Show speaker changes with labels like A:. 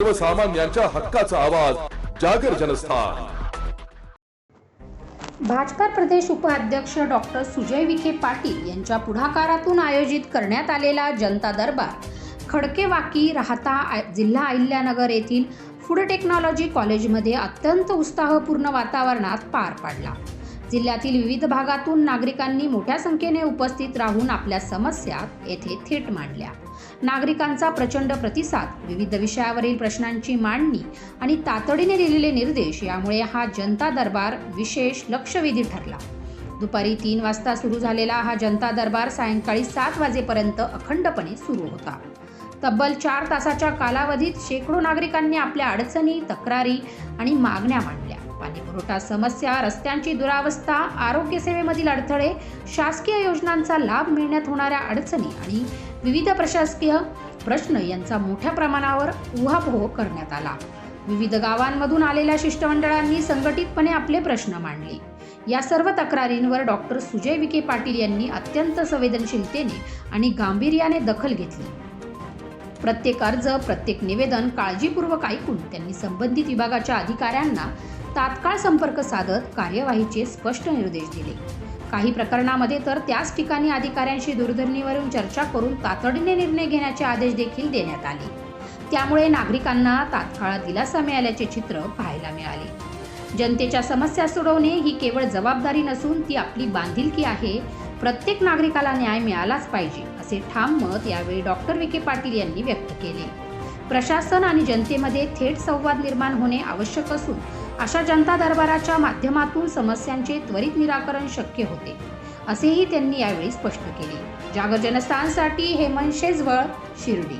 A: सर्वसामान्यांच्या हक्काचा आवाज जागर जनस्थान।
B: भाजपा प्रदेश उपाध्यक्ष डॉक्टर सुजय विखे पाटील यांच्या पुढाकारातून आयोजित करण्यात आलेला जनता दरबार खडकेवाकी राहता जिल्हा अहिल्यानगर येथील फूड टेक्नॉलॉजी कॉलेजमध्ये अत्यंत उत्साहपूर्ण वातावरणात पार पडला। जिल्ह्यातील विविध भागातून नागरिकांनी मोठ्या संख्येने उपस्थित राहून आपल्या समस्या येथे थेट मांडल्या। नागरिकांचा प्रचंड प्रतिसाद, विविध विषयावरील प्रश्नांची मांडणी आणि तातडीने दिलेले निर्देश यामुळे हा जनता दरबार विशेष लक्षवेधी ठरला। दुपारी 3 वाजता सुरू झालेला हा जनता दरबार सायंकाळी 7 वाजेपर्यंत अखंडपणे सुरू होता। तब्बल 4 तासाच्या कालावधीत शेकडो नागरिकांनी आपल्या अडचणी, तक्रारी आणि मागण्या मांडल्या। पाणीपुरवठा समस्या, रस्त्यांची दुरावस्था, आरोग्य सेवेमधील अडथळे, शासकीय योजनांचा लाभ मिळण्यात होणाऱ्या अडचणी आणि विविध प्रशासकीय प्रश्न यांचा मोठ्या प्रमाणावर उहापोह करण्यात आला। विविध गावांमधून आलेल्या शिष्टमंडळांनी संघटितपणे आपले प्रश्न मांडले। या सर्व तक्रारींवर डॉक्टर सुजय विखे पाटील यांनी अत्यंत संवेदनशीलतेने आणि गांभीर्याने दखल घेतली। प्रत्येक अर्ज, प्रत्येक निवेदन काळजीपूर्वक ऐकून त्यांनी संबंधित विभागाच्या अधिकाऱ्यांना तात्काळ संपर्क साधत कार्यवाहीचे स्पष्ट निर्देश दिले। काही प्रकरणामध्ये तर त्याच ठिकाणी अधिकाऱ्यांशी दूरध्वनीवरून चर्चा करून तातडीने निर्णय घेण्याचे आदेश देखील देण्यात आले। त्यामुळे नागरिकांना तात्काळ दिलासा मिळाल्याचे चित्र पाहायला मिळाले। जनतेच्या समस्या सोडवणे ही केवळ जबाबदारी नसून ती आपली बांधिलकी आहे। प्रत्येक नागरिकाला न्याय मिळालाच पाहिजे असे ठाम मत यावेळी डॉक्टर विखे पाटील यांनी व्यक्त केले। प्रशासन आणि जनतेमध्ये थेट संवाद निर्माण होणे आवश्यक असून अशा जनता दरबाराच्या माध्यमातून समस्यांचे त्वरित निराकरण शक्य होते, असेही त्यांनी यावेळी स्पष्ट केले। जागर जनस्थानसाठी हेमंत शेजवळ, शिर्डी।